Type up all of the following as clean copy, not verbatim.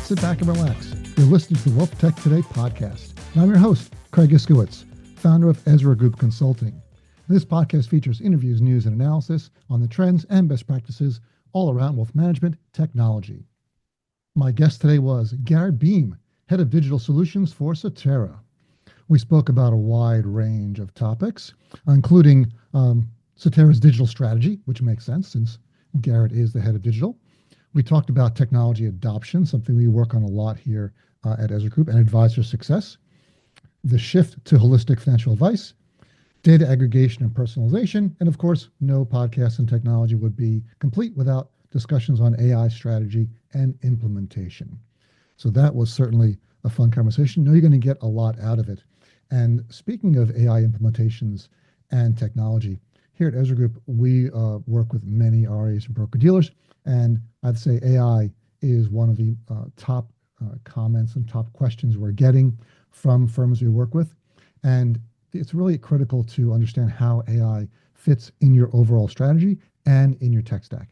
sit back and relax. You're listening to the Wealth Tech Today podcast. And I'm your host, Craig Iskowitz, founder of Ezra Group Consulting. This podcast features interviews, news, and analysis on the trends and best practices all around wealth management technology. My guest today was Garrett Beam, Head of Digital Solutions for Cetera. We spoke about a wide range of topics, including Cetera's digital strategy, which makes sense since Garrett is the head of digital. We talked about technology adoption, something we work on a lot here at Ezra Group, and advisor success, the shift to holistic financial advice, data aggregation and personalization, and of course, no podcast and technology would be complete without discussions on AI strategy and implementation. So that was certainly a fun conversation. I know you're going to get a lot out of it. And speaking of AI implementations and technology, here at Ezra Group, we work with many RIAs and broker-dealers, and I'd say AI is one of the top comments and top questions we're getting from firms we work with. And it's really critical to understand how AI fits in your overall strategy and in your tech stack.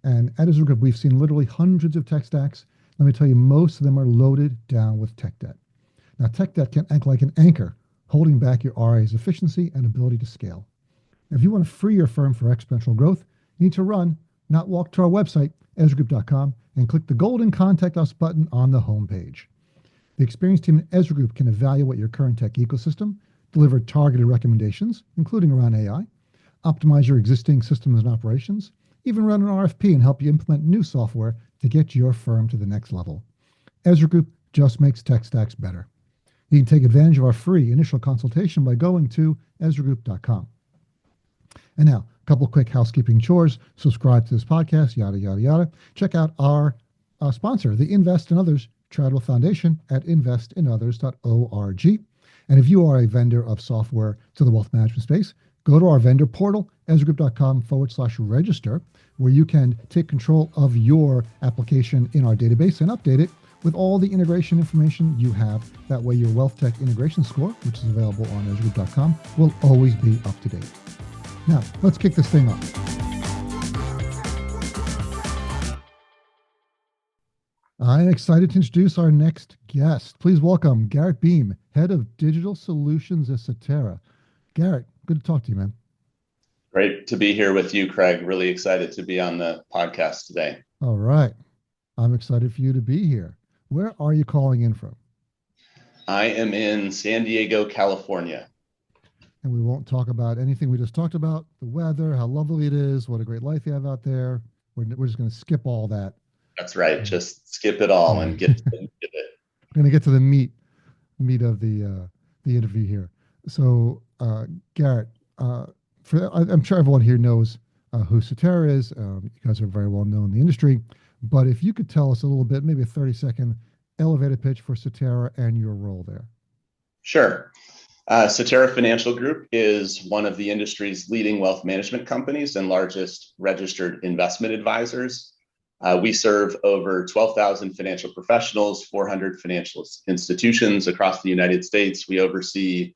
And at Ezra Group, we've seen literally hundreds of tech stacks. Let me tell you, most of them are loaded down with tech debt. Now, tech debt can act like an anchor, holding back your RIA's efficiency and ability to scale. If you want to free your firm for exponential growth, you need to run, not walk to our website, ezragroup.com, and click the golden Contact Us button on the homepage. The experienced team at Ezra Group can evaluate your current tech ecosystem, deliver targeted recommendations, including around AI, optimize your existing systems and operations, even run an RFP and help you implement new software to get your firm to the next level. Ezra Group just makes tech stacks better. You can take advantage of our free initial consultation by going to ezragroup.com. And now, a couple quick housekeeping chores. Subscribe to this podcast, yada, yada, yada. Check out our sponsor, the Invest in Others Charitable Foundation at investinothers.org. And if you are a vendor of software to the wealth management space, go to our vendor portal, ezragroup.com/register, where you can take control of your application in our database and update it with all the integration information you have. That way your wealth tech integration score, which is available on ezragroup.com, will always be up to date. Now, let's kick this thing off. I'm excited to introduce our next guest. Please welcome Garrett Beam, Head of Digital Solutions at Cetera. Garrett, good to talk to you, man. Great to be here with you, Craig. Really excited to be on the podcast today. All right. I'm excited for you to be here. Where are you calling in from? I am in San Diego, California. And we won't talk about anything we just talked about, the weather, how lovely it is, what a great life you have out there. We're just going to skip all that. That's right. Just skip it all and get to the meat of it. We're going to get to the meat of the interview here. So, Garrett, I'm sure everyone here knows who Cetera is. You guys are very well known in the industry. But if you could tell us a little bit, maybe a 30-second elevator pitch for Cetera and your role there. Sure. Cetera Financial Group is one of the industry's leading wealth management companies and largest registered investment advisors. We serve over 12,000 financial professionals, 400 financial institutions across the United States. We oversee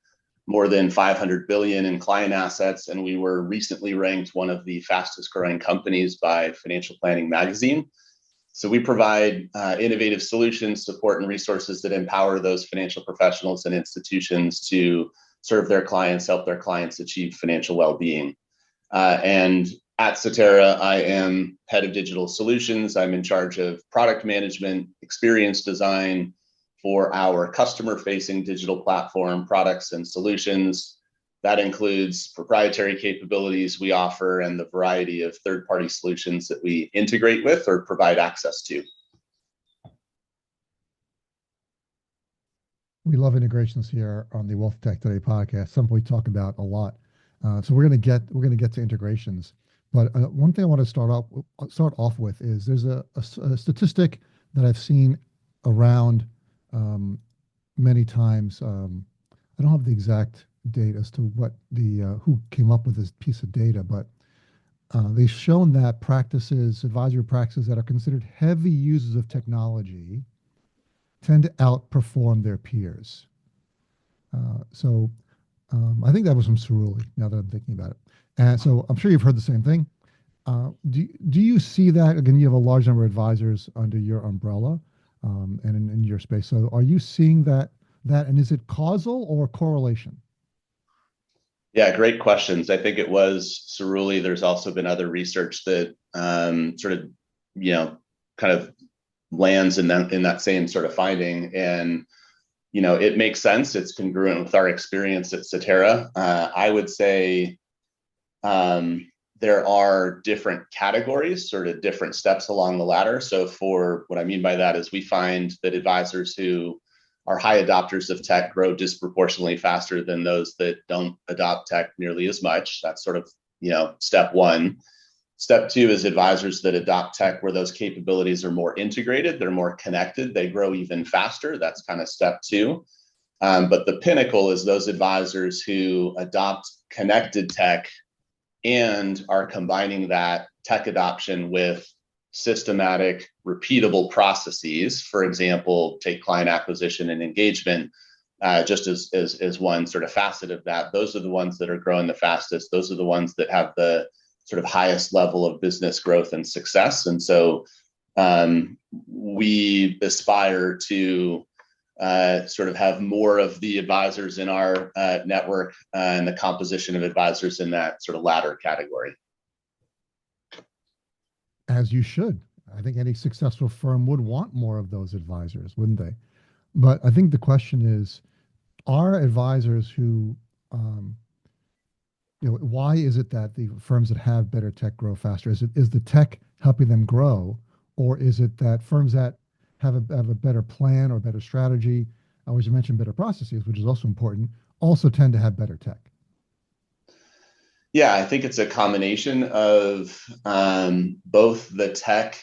more than 500 billion in client assets, and we were recently ranked one of the fastest growing companies by Financial Planning Magazine. So we provide innovative solutions, support, and resources that empower those financial professionals and institutions to serve their clients, help their clients achieve financial well-being. And at Cetera, I am head of digital solutions. I'm in charge of product management, experience design for our customer-facing digital platform products and solutions. That includes proprietary capabilities we offer and the variety of third-party solutions that we integrate with or provide access to. We love integrations here on the Wealth Tech Today podcast, something we talk about a lot. So we're going to get to integrations. But one thing I want to start off with is there's a statistic that I've seen around many times. I don't have the exact date as to what who came up with this piece of data, but they've shown that advisory practices that are considered heavy users of technology tend to outperform their peers. So I think that was from Cerulli, now that I'm thinking about it. And so I'm sure you've heard the same thing. Do you see that? Again, you have a large number of advisors under your umbrella. and in your space. So are you seeing that, and is it causal or correlation? Yeah, great questions. I think it was Cerulli. There's also been other research that sort of, you know, kind of lands in that same sort of finding. And it makes sense. It's congruent with our experience at Cetera. I would say there are different categories, sort of different steps along the ladder. So for what I mean by that is we find that advisors who are high adopters of tech grow disproportionately faster than those that don't adopt tech nearly as much. That's sort of, step one. Step two is advisors that adopt tech where those capabilities are more integrated, they're more connected, they grow even faster. That's kind of step two. But the pinnacle is those advisors who adopt connected tech and are combining that tech adoption with systematic, repeatable processes. For example, take client acquisition and engagement, just as one sort of facet of that. Those are the ones that are growing the fastest. Those are the ones that have the sort of highest level of business growth and success. And so we aspire to sort of have more of the advisors in our network and the composition of advisors in that sort of latter category. As you should. I think any successful firm would want more of those advisors, wouldn't they? But I think the question is, are advisors who, why is it that the firms that have better tech grow faster? Is the tech helping them grow, or is it that firms that have a better plan or better strategy, or as you mentioned, better processes, which is also important, also tend to have better tech? Yeah, I think it's a combination of both the tech,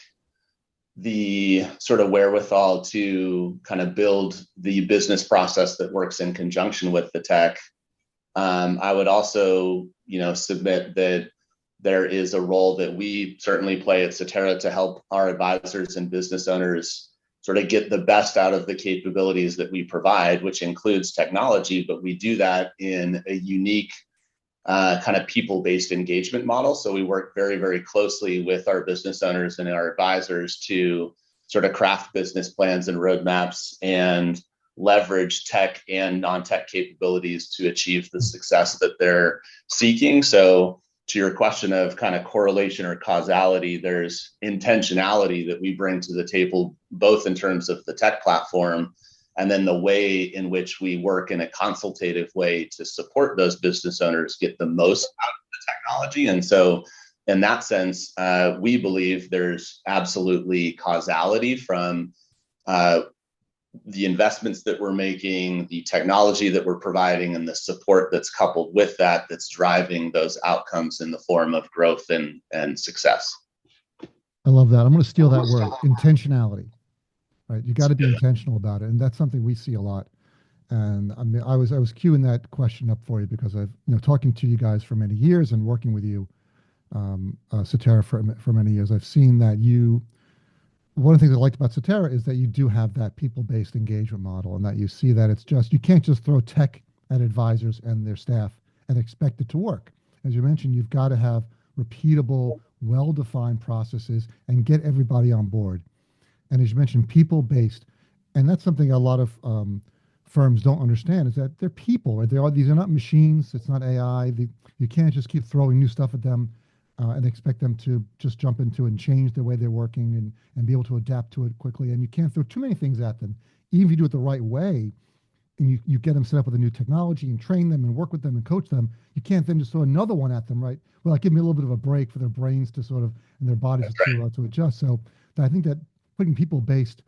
the sort of wherewithal to kind of build the business process that works in conjunction with the tech. I would also, submit that there is a role that we certainly play at Cetera to help our advisors and business owners sort of get the best out of the capabilities that we provide, which includes technology, but we do that in a unique kind of people-based engagement model. So we work very, very closely with our business owners and our advisors to sort of craft business plans and roadmaps and leverage tech and non-tech capabilities to achieve the success that they're seeking. So to your question of kind of correlation or causality, there's intentionality that we bring to the table, both in terms of the tech platform and then the way in which we work in a consultative way to support those business owners get the most out of the technology. And so in that sense, we believe there's absolutely causality from the investments that we're making, the technology that we're providing, and the support that's coupled with that, that's driving those outcomes in the form of growth and success. I love that. I'm going to steal that word, intentionality. Right, you got to be intentional about it, and that's something we see a lot. And I mean, I was queuing that question up for you because I've talking to you guys for many years and working with you, Cetera, for many years. I've seen that you. One of the things I liked about Cetera is that you do have that people-based engagement model, and that you see that you can't just throw tech at advisors and their staff and expect it to work. As you mentioned, you've got to have repeatable, well-defined processes and get everybody on board. And as you mentioned, people-based, and that's something a lot of firms don't understand, is that they're people. Right? These are not machines. It's not AI. You can't just keep throwing new stuff at them and expect them to just jump into it and change the way they're working and be able to adapt to it quickly. And you can't throw too many things at them. Even if you do it the right way, and you get them set up with a new technology and train them and work with them and coach them, you can't then just throw another one at them, right? Well, like, give me a little bit of a break for their brains to sort of, and their bodies to adjust. So I think that putting people based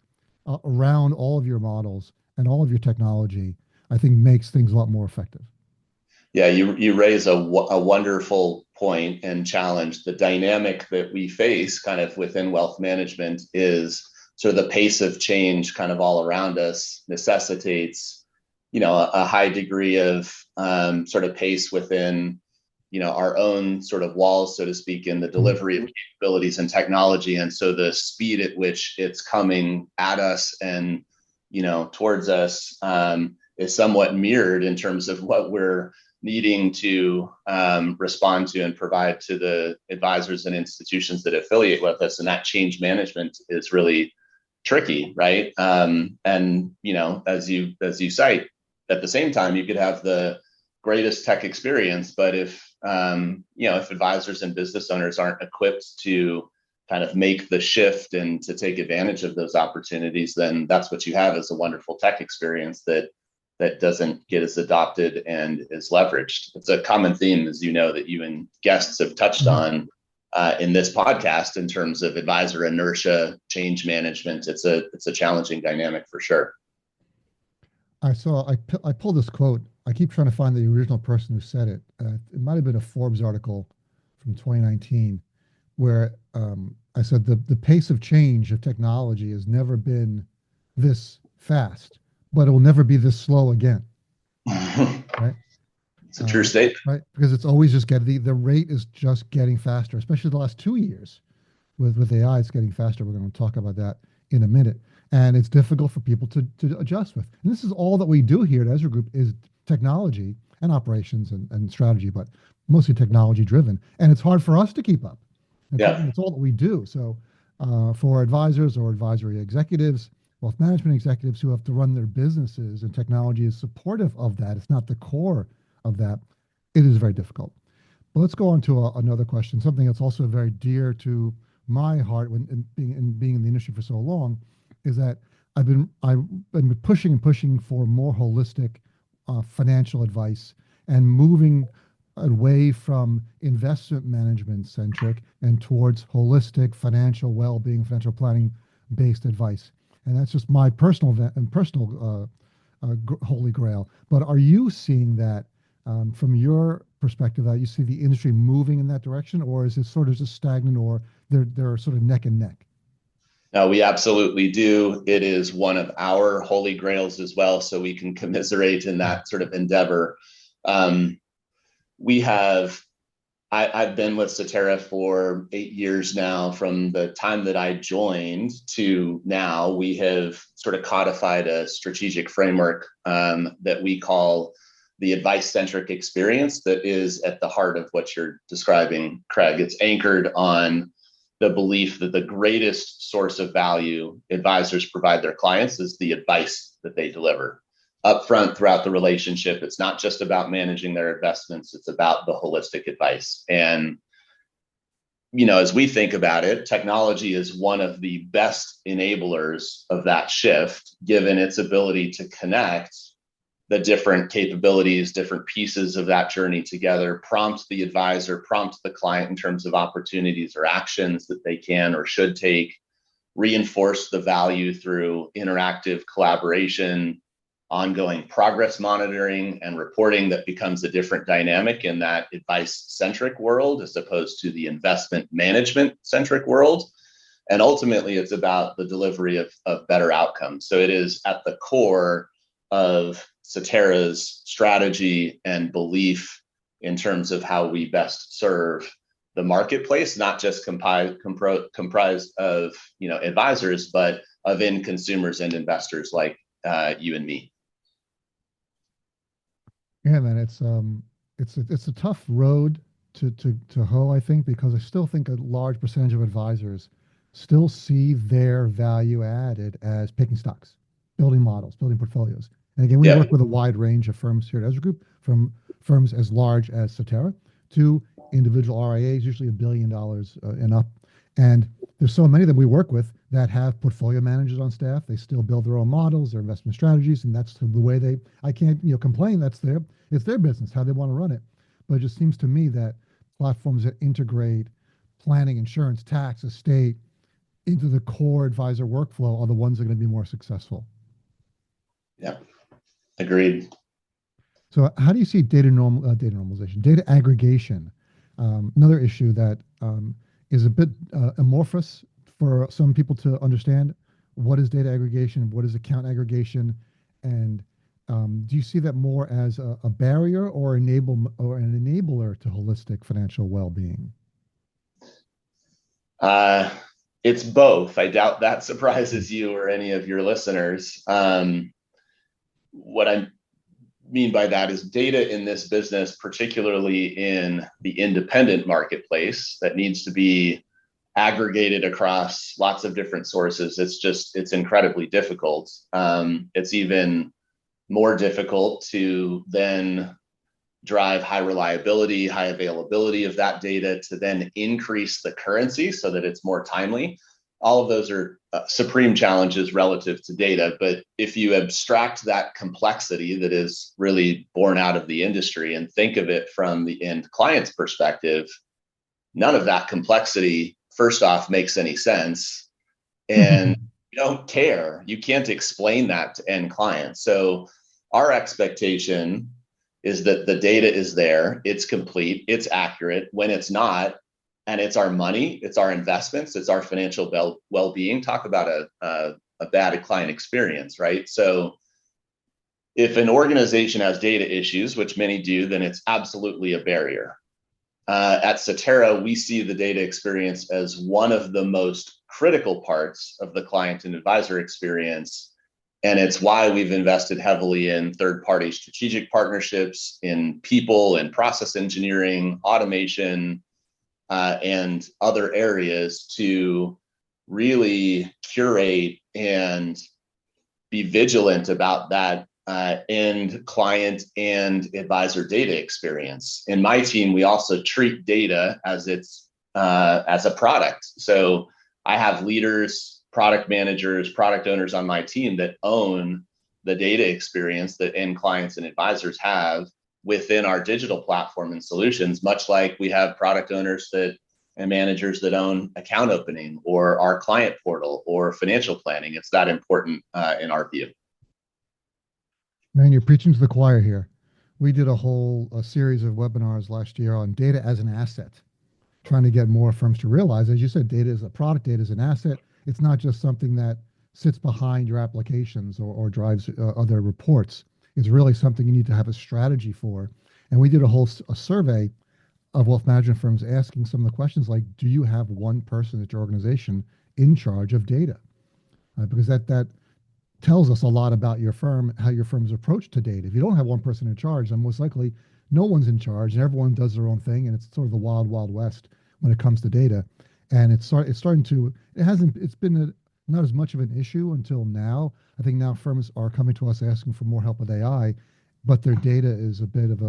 around all of your models and all of your technology, I think makes things a lot more effective. Yeah, you raise a wonderful point and challenge. The dynamic that we face kind of within wealth management is sort of the pace of change kind of all around us necessitates, a high degree of sort of pace within, our own sort of walls, so to speak, in the delivery of capabilities and technology. And so the speed at which it's coming at us and, towards us is somewhat mirrored in terms of what we're needing to respond to and provide to the advisors and institutions that affiliate with us. And that change management is really tricky, right? And as you cite, at the same time, you could have the greatest tech experience, but if advisors and business owners aren't equipped to kind of make the shift and to take advantage of those opportunities, then that's what you have is a wonderful tech experience that doesn't get as adopted and is leveraged. It's a common theme, as you know, that you and guests have touched on in this podcast in terms of advisor inertia, change management. It's a challenging dynamic for sure. I pulled this quote. I keep trying to find the original person who said it. It might have been a Forbes article from 2019 where I said the pace of change of technology has never been this fast, but it will never be this slow again. Right? It's a true statement. Right? Because it's always just the rate is just getting faster, especially the last 2 years with AI, it's getting faster. We're going to talk about that in a minute. And it's difficult for people to adjust with. And this is all that we do here at Ezra Group is technology and operations and strategy, but mostly technology driven. And it's hard for us to keep up. It's all that we do. So for advisors or advisory executives, wealth management executives who have to run their businesses and technology is supportive of that, it's not the core of that, it is very difficult. But let's go on to another question, something that's also very dear to my heart when being in the industry for so long, is that I've been pushing for more holistic financial advice and moving away from investment management centric and towards holistic financial well-being, financial planning based advice. And that's just my personal holy grail. But are you seeing that from your perspective, that you see the industry moving in that direction, or is it sort of just stagnant, or they're sort of neck and neck? No, we absolutely do. It is one of our holy grails as well, so we can commiserate in that sort of endeavor. I've been with Cetera for 8 years now. From the time that I joined to now, we have sort of codified a strategic framework that we call the advice-centric experience that is at the heart of what you're describing, Craig. It's anchored on the belief that the greatest source of value advisors provide their clients is the advice that they deliver upfront throughout the relationship. It's not just about managing their investments, it's about the holistic advice. And, as we think about it, technology is one of the best enablers of that shift, given its ability to connect the different capabilities, different pieces of that journey together, prompt the advisor, prompt the client in terms of opportunities or actions that they can or should take, reinforce the value through interactive collaboration, ongoing progress monitoring and reporting that becomes a different dynamic in that advice-centric world as opposed to the investment management-centric world. And ultimately, it's about the delivery of better outcomes. So it is at the core of Cetera's strategy and belief in terms of how we best serve the marketplace, not just comprised of advisors, but of end consumers and investors like you and me. Yeah, man, it's a tough road to hoe, I think, because I still think a large percentage of advisors still see their value added as picking stocks, building models, building portfolios. And again, we work with a wide range of firms here at Ezra Group, from firms as large as Cetera to individual RIAs, usually $1 billion and up. And there's so many that we work with that have portfolio managers on staff. They still build their own models, their investment strategies, and that's the way I can't complain. It's their business, how they want to run it. But it just seems to me that platforms that integrate planning, insurance, tax, estate into the core advisor workflow are the ones that are going to be more successful. Yeah. Agreed. So how do you see data normalization, data aggregation? Another issue that is a bit amorphous for some people to understand. What is data aggregation? What is account aggregation? And do you see that more as a barrier or an enabler to holistic financial well-being? It's both. I doubt that surprises you or any of your listeners. What I mean by that is data in this business, particularly in the independent marketplace, that needs to be aggregated across lots of different sources, it's incredibly difficult. It's even more difficult to then drive high reliability, high availability of that data to then increase the currency so that it's more timely. All of those are supreme challenges relative to data. But if you abstract that complexity that is really born out of the industry and think of it from the end client's perspective, none of that complexity, first off, makes any sense. And you don't care. You can't explain that to end clients. So our expectation is that the data is there, it's complete, it's accurate. When it's not, and it's our money, it's our investments, it's our financial well-being. Talk about a bad client experience, right? So if an organization has data issues, which many do, then it's absolutely a barrier. At Cetera, we see the data experience as one of the most critical parts of the client and advisor experience. And it's why we've invested heavily in third-party strategic partnerships, in people and process engineering, automation, and other areas to really curate and be vigilant about that end client and advisor data experience. In my team, we also treat data as a product. So I have leaders, product managers, product owners on my team that own the data experience that end clients and advisors have within our digital platform and solutions, much like we have product owners and managers that own account opening or our client portal or financial planning. It's that important in our view. Man, you're preaching to the choir here. We did a series of webinars last year on data as an asset, trying to get more firms to realize, as you said, data is a product, data is an asset. It's not just something that sits behind your applications or drives other reports. It's really something you need to have a strategy for. And we did a survey of wealth management firms asking some of the questions like, do you have one person at your organization in charge of data? Because that tells us a lot about your firm, how your firm's approach to data. If you don't have one person in charge, then most likely no one's in charge and everyone does their own thing. And it's sort of the wild, wild west when it comes to data. And it's been not as much of an issue until now. I think now firms are coming to us asking for more help with AI, but their data is a bit of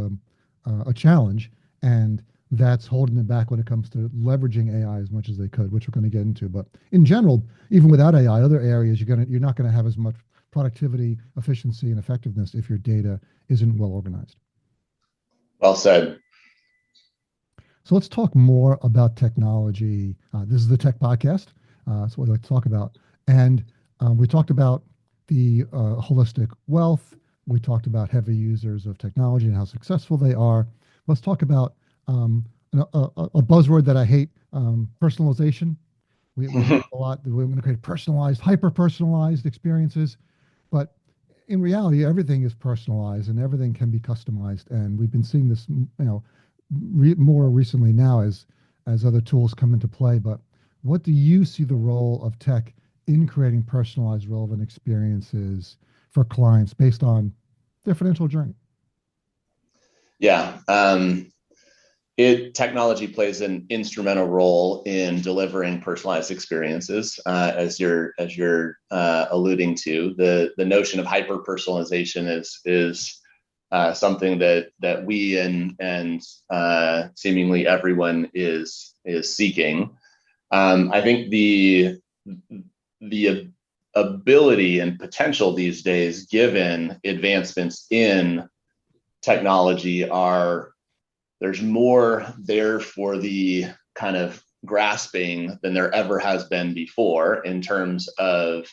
a challenge. And that's holding them back when it comes to leveraging AI as much as they could, which we're going to get into. But in general, even without AI, other areas you're not going to have as much productivity, efficiency, and effectiveness if your data isn't well organized. Well said. So let's talk more about technology. This is the Tech Podcast. That's what I'd like to talk about. And we talked about the holistic wealth. We talked about heavy users of technology and how successful they are. Let's talk about a buzzword that I hate, personalization. We hear a lot that we're going to create personalized, hyper-personalized experiences. But in reality, everything is personalized and everything can be customized. And we've been seeing this, more recently now as other tools come into play. But what do you see the role of tech in creating personalized, relevant experiences for clients based on their financial journey? Yeah. Technology plays an instrumental role in delivering personalized experiences, as you're alluding to. The notion of hyper personalization is something that we and seemingly everyone is seeking. I think the ability and potential these days, given advancements in technology, there's more there for the kind of grasping than there ever has been before in terms of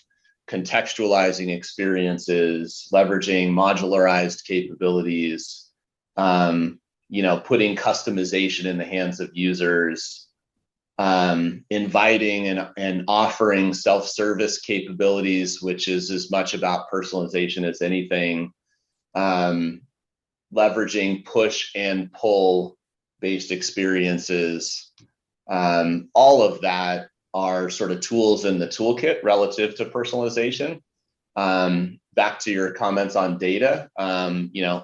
contextualizing experiences, leveraging modularized capabilities, putting customization in the hands of users, inviting and offering self-service capabilities, which is as much about personalization as anything. Leveraging push and pull based experiences. All of that are sort of tools in the toolkit relative to personalization. Back to your comments on data,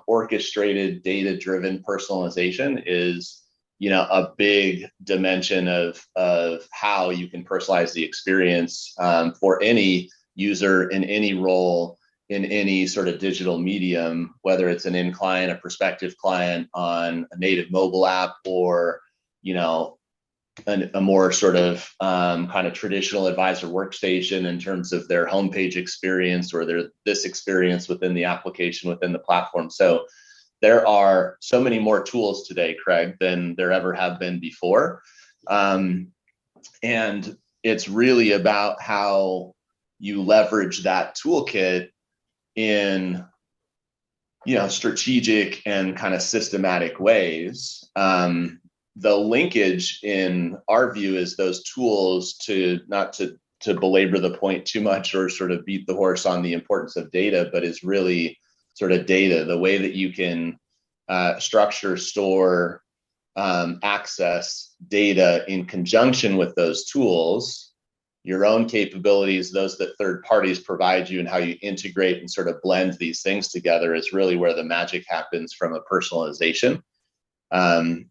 orchestrated data-driven personalization is a big dimension of how you can personalize the experience for any user in any role in any sort of digital medium, whether it's an in client, a prospective client on a native mobile app, or a more sort of kind of traditional advisor workstation in terms of their homepage experience or this experience within the application, within the platform. So there are so many more tools today, Craig, than there ever have been before. And it's really about how you leverage that toolkit in strategic and kind of systematic ways. The linkage in our view is those tools, to not to belabor the point too much or sort of beat the horse on the importance of data, but is really sort of data, the way that you can structure, store, access data in conjunction with those tools, your own capabilities, those that third parties provide you, and how you integrate and sort of blend these things together is really where the magic happens from a personalization.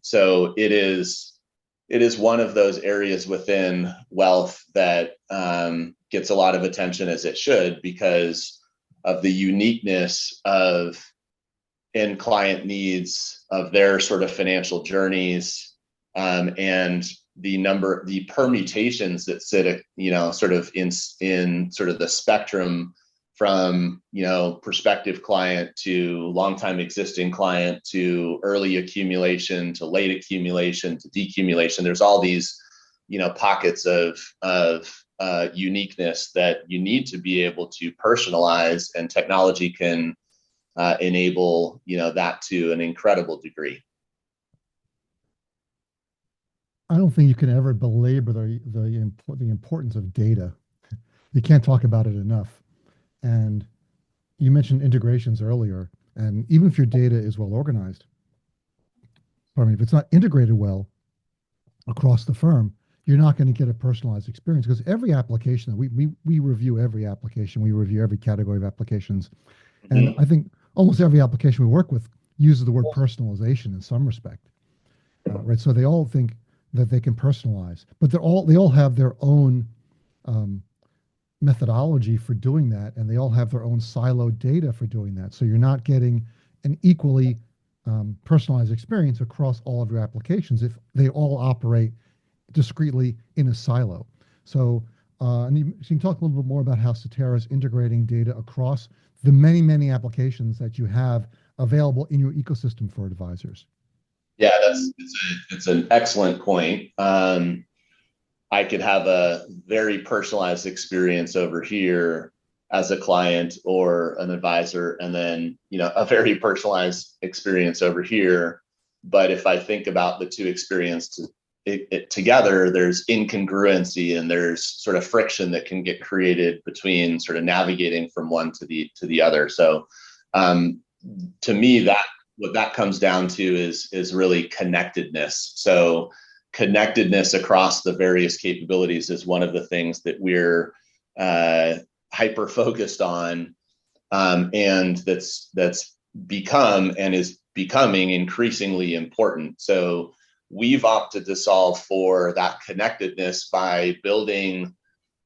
So it is one of those areas within wealth that gets a lot of attention, as it should, because of the uniqueness of end client needs, of their sort of financial journeys, and the permutations that sit, sort of in sort of the spectrum from, prospective client to longtime existing client to early accumulation to late accumulation to decumulation. There's all these, pockets of uniqueness that you need to be able to personalize, and technology can enable, that to an incredible degree. I don't think you can ever belabor the importance of data. You can't talk about it enough. And you mentioned integrations earlier, and even if your data is well organized, if it's not integrated well across the firm, you're not going to get a personalized experience, because every application that we review every application, we review every category of applications. And I think almost every application we work with uses the word personalization in some respect, right? So they all think that they can personalize, but they all have their own methodology for doing that, and they all have their own siloed data for doing that. So you're not getting an equally personalized experience across all of your applications if they all operate discretely in a silo. So, and you can talk a little bit more about how Cetera is integrating data across the many applications that you have available in your ecosystem for advisors. Yeah, it's an excellent point. I could have a very personalized experience over here as a client or an advisor, and then, a very personalized experience over here. But if I think about the two experiences together, there's incongruency and there's sort of friction that can get created between sort of navigating from one to the other. So to me, what that comes down to is really connectedness. So connectedness across the various capabilities is one of the things that we're hyper focused on, and that's become and is becoming increasingly important. So we've opted to solve for that connectedness by building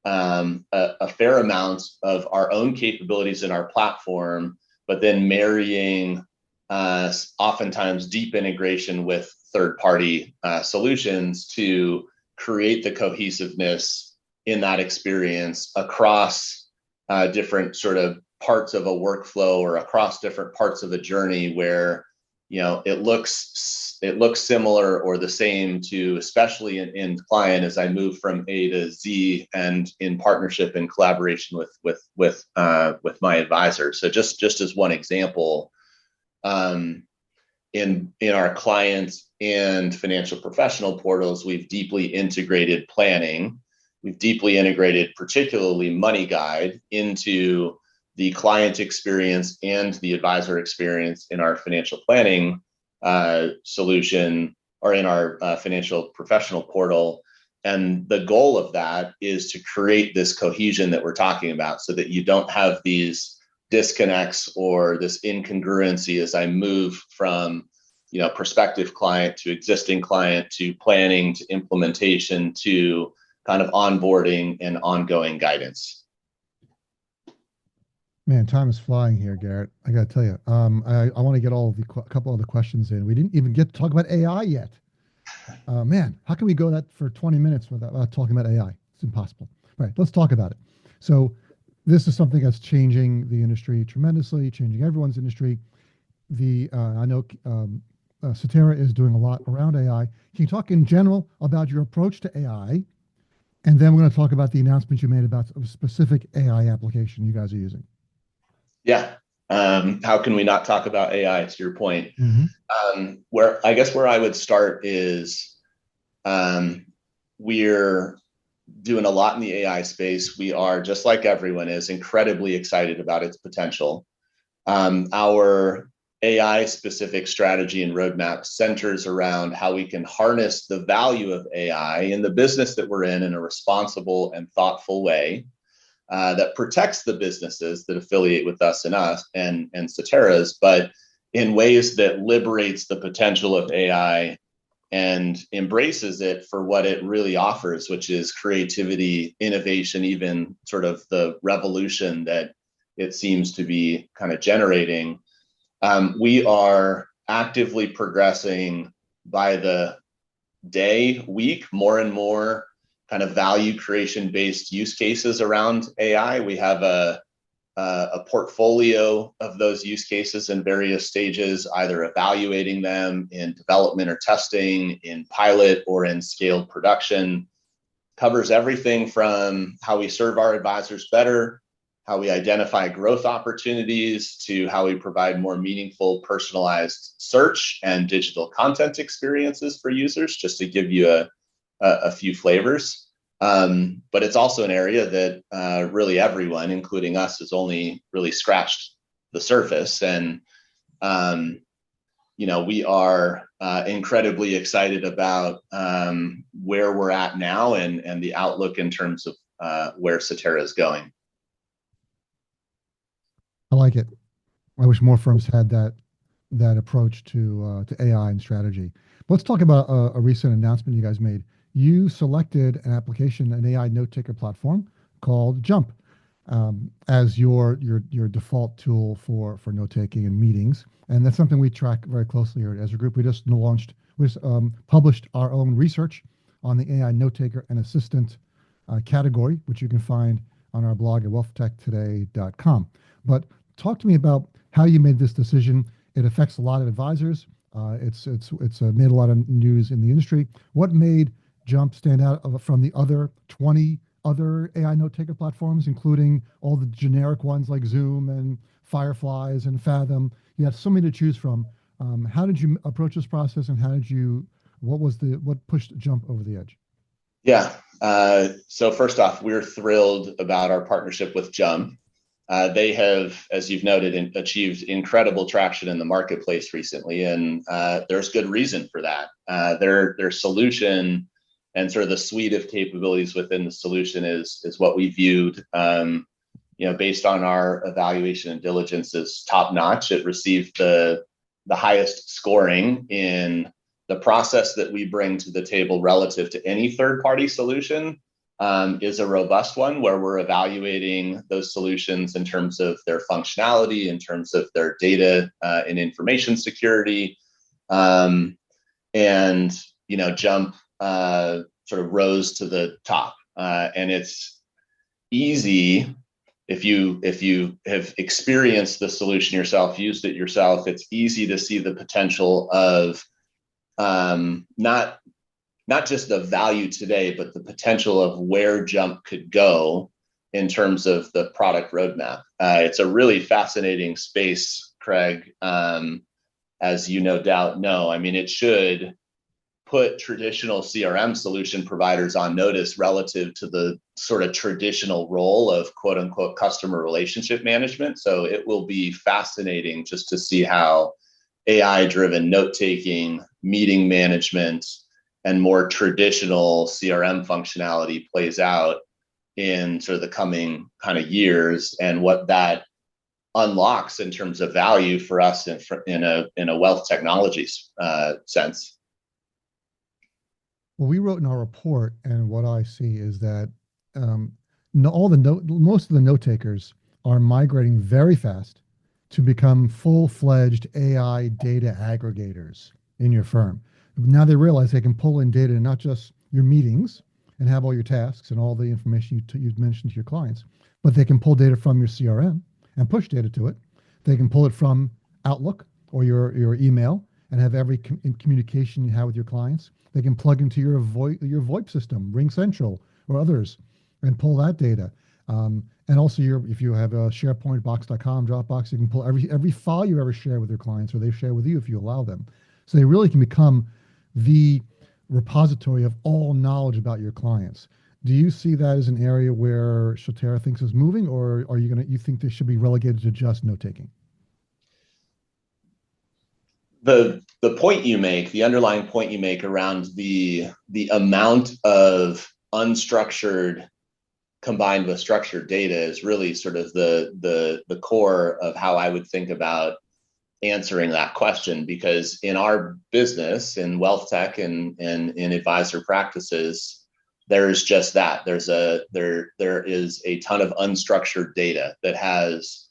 a fair amount of our own capabilities in our platform, but then marrying oftentimes deep integration with third-party solutions to create the cohesiveness in that experience across different sort of parts of a workflow or across different parts of a journey where it looks similar or the same to, especially in client, as I move from A to Z and in partnership and collaboration with my advisor. So just as one example, in our clients and financial professional portals, we've deeply integrated planning. We've deeply integrated particularly Money Guide into the client experience and the advisor experience in our financial planning solution, or in our financial professional portal. And the goal of that is to create this cohesion that we're talking about, so that you don't have these disconnects or this incongruency as I move from prospective client to existing client to planning to implementation to kind of onboarding and ongoing guidance. Man, time is flying here, Garrett. I got to tell you, I want to get all of a couple of the questions in. We didn't even get to talk about AI yet. Man, how can we go that for 20 minutes without talking about AI? It's impossible. Right, let's talk about it. So this is something that's changing the industry tremendously, changing everyone's industry. I know Cetera is doing a lot around AI. Can you talk in general about your approach to AI? And then we're going to talk about the announcement you made about a specific AI application you guys are using. Yeah. How can we not talk about AI, to your point? Mm-hmm. Where I would start is we're doing a lot in the AI space. We are, just like everyone is, incredibly excited about its potential. Our AI specific strategy and roadmap centers around how we can harness the value of AI in the business that we're in a responsible and thoughtful way that protects the businesses that affiliate with us and Cetera's, but in ways that liberates the potential of AI and embraces it for what it really offers, which is creativity, innovation, even sort of the revolution that it seems to be kind of generating. We are actively progressing by the day, week, more and more kind of value creation based use cases around AI. We have a portfolio of those use cases in various stages, either evaluating them in development or testing, in pilot or in scaled production. Covers everything from how we serve our advisors better, how we identify growth opportunities, to how we provide more meaningful, personalized search and digital content experiences for users, just to give you a few flavors. But it's also an area that really everyone, including us, has only really scratched the surface. And, we are incredibly excited about where we're at now and the outlook in terms of where Cetera is going. I like it. I wish more firms had that approach to AI and strategy. Let's talk about a recent announcement you guys made. You selected an application, an AI note taker platform called Jump, as your default tool for note taking and meetings, and that's something we track very closely here as a group. We just published our own research on the AI note taker and assistant category, which you can find on our blog at wealthtechtoday.com. But talk to me about how you made this decision. It affects a lot of advisors. It's made a lot of news in the industry. What made Jump stand out from the other 20 other AI note taker platforms, including all the generic ones like Zoom and Fireflies and Fathom? You have so many to choose from. How did you approach this process, and what pushed Jump over the edge? Yeah. So first off, we're thrilled about our partnership with Jump. They have, as you've noted, achieved incredible traction in the marketplace recently, and there's good reason for that. Their solution and sort of the suite of capabilities within the solution is what we viewed, based on our evaluation and diligence, as top notch. It received the highest scoring in the process that we bring to the table relative to any third-party solution. Is a robust one where we're evaluating those solutions in terms of their functionality, in terms of their data and information security. Jump sort of rose to the top. And it's easy if you have experienced the solution yourself, used it yourself, it's easy to see the potential of not just the value today, but the potential of where Jump could go in terms of the product roadmap. It's a really fascinating space, Craig, as you no doubt know. I mean, it should put traditional CRM solution providers on notice relative to the sort of traditional role of quote unquote customer relationship management. So it will be fascinating just to see how AI-driven note-taking, meeting management, and more traditional CRM functionality plays out in sort of the coming kind of years, and what that unlocks in terms of value for us in a wealth technologies sense. Well, we wrote in our report, and what I see is that most of the note takers are migrating very fast to become full-fledged AI data aggregators in your firm. Now they realize they can pull in data, not just your meetings and have all your tasks and all the information you've mentioned to your clients, but they can pull data from your CRM and push data to it. They can pull it from Outlook or your email and have every communication you have with your clients. They can plug into your VoIP system, Ring Central or others, and pull that data. And also, if you have a SharePoint, Box.com, Dropbox, you can pull every file you ever share with your clients, or they share with you if you allow them. So they really can become the repository of all knowledge about your clients. Do you see that as an area where Cetera thinks is moving, or are you think they should be relegated to just note taking? The point you make, the underlying point you make around the amount of unstructured combined with structured data is really sort of the core of how I would think about answering that question, because in our business, in wealth tech and in advisor practices, there's just that. There is a ton of unstructured data that has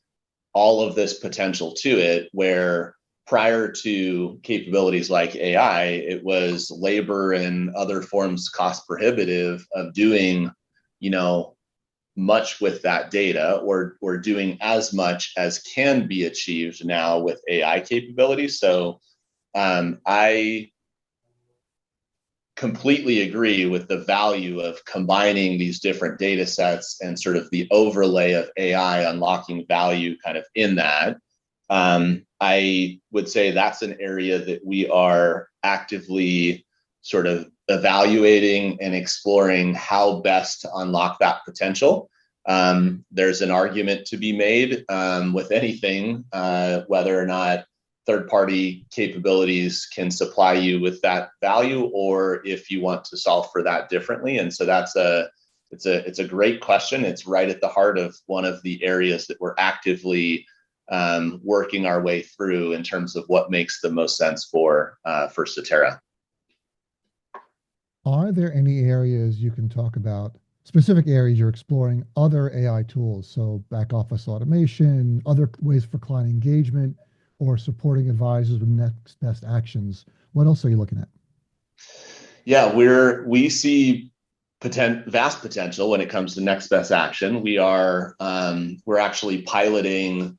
all of this potential to it, where prior to capabilities like AI, it was labor and other forms cost prohibitive of doing, much with that data, or doing as much as can be achieved now with AI capabilities. So I completely agree with the value of combining these different data sets and sort of the overlay of AI unlocking value kind of in that. I would say that's an area that we are actively sort of evaluating and exploring how best to unlock that potential. There's an argument to be made with anything, whether or not third-party capabilities can supply you with that value, or if you want to solve for that differently. And so it's a great question. It's right at the heart of one of the areas that we're actively working our way through in terms of what makes the most sense for Cetera. Are there any areas you can talk about, specific areas you're exploring other AI tools? So back office automation, other ways for client engagement, or supporting advisors with next best actions. What else are you looking at? Yeah, we see vast potential when it comes to next best action. We're actually piloting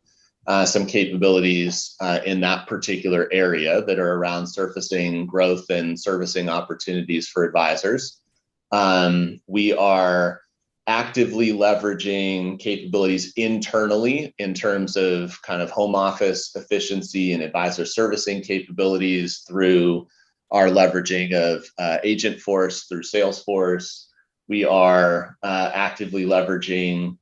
some capabilities in that particular area that are around surfacing growth and servicing opportunities for advisors. We are actively leveraging capabilities internally in terms of kind of home office efficiency and advisor servicing capabilities through our leveraging of Agentforce through Salesforce. We are actively leveraging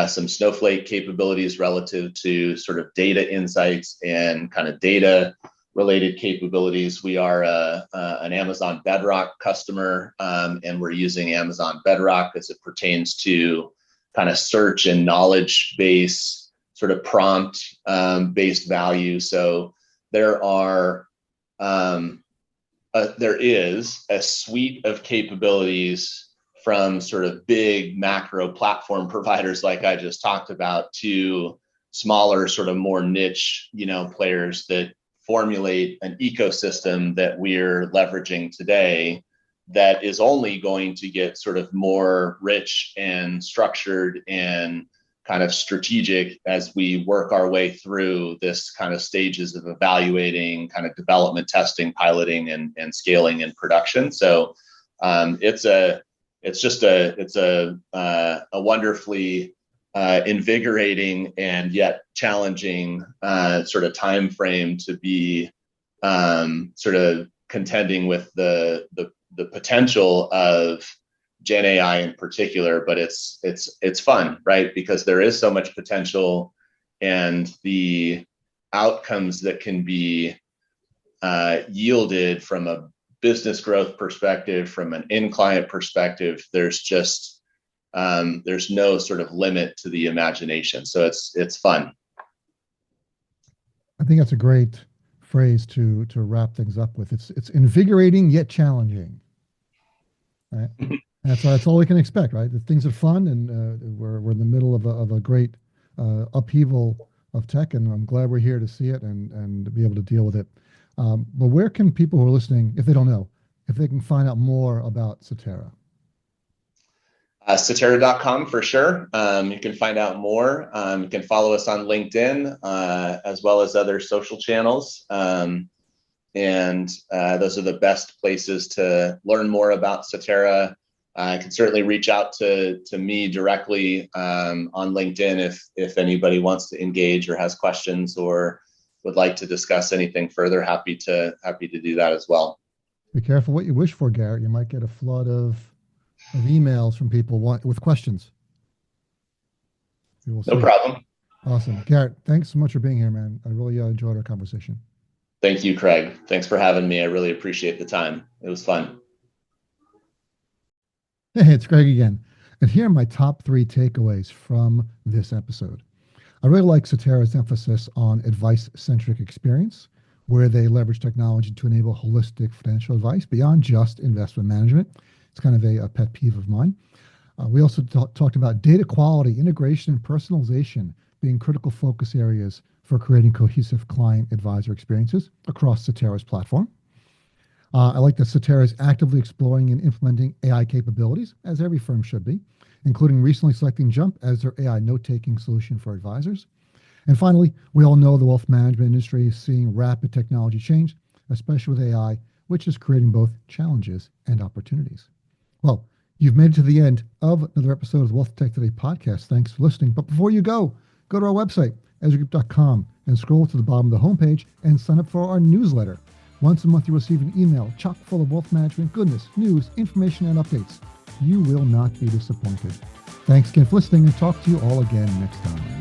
some Snowflake capabilities relative to sort of data insights and kind of data related capabilities. We are an Amazon Bedrock customer, and we're using Amazon Bedrock as it pertains to kind of search and knowledge base, sort of prompt based value. So there is a suite of capabilities from sort of big macro platform providers like I just talked about to smaller, sort of more niche, players that formulate an ecosystem that we're leveraging today that is only going to get sort of more rich and structured and kind of strategic as we work our way through this kind of stages of evaluating, kind of development, testing, piloting, and scaling in production. So it's a wonderfully invigorating and yet challenging sort of time frame to be sort of contending with the potential of Gen AI in particular, but it's fun, right? Because there is so much potential, and the outcomes that can be yielded from a business growth perspective, from an in-client perspective, there's no sort of limit to the imagination. So it's fun. I think that's a great phrase to wrap things up with. It's invigorating yet challenging, right? And that's all we can expect, right? The things are fun, and we're in the middle of a great upheaval of tech, and I'm glad we're here to see it and be able to deal with it. But where can people who are listening, if they don't know, if they can find out more about Cetera? Cetera.com for sure. You can find out more. You can follow us on LinkedIn as well as other social channels. And those are the best places to learn more about Cetera. You can certainly reach out to me directly on LinkedIn if anybody wants to engage or has questions or would like to discuss anything further. Happy to do that as well. Be careful what you wish for, Garrett. You might get a flood of emails from people with questions. No problem. Awesome. Garrett, thanks so much for being here, man. I really enjoyed our conversation. Thank you, Craig. Thanks for having me. I really appreciate the time. It was fun. Hey, it's Craig again. And here are my top 3 takeaways from this episode. I really like Cetera's emphasis on advice-centric experience, where they leverage technology to enable holistic financial advice beyond just investment management. It's kind of a pet peeve of mine. We also talked about data quality, integration, and personalization being critical focus areas for creating cohesive client advisor experiences across Cetera's platform. I like that Cetera is actively exploring and implementing AI capabilities, as every firm should be, including recently selecting Jump as their AI note-taking solution for advisors. And finally, we all know the wealth management industry is seeing rapid technology change, especially with AI, which is creating both challenges and opportunities. Well, you've made it to the end of another episode of the Wealth Tech Today podcast. Thanks for listening. But before you go to our website, ezragroup.com, and scroll to the bottom of the homepage and sign up for our newsletter. Once a month, you receive an email chock full of wealth management goodness, news, information, and updates. You will not be disappointed. Thanks again for listening, and talk to you all again next time.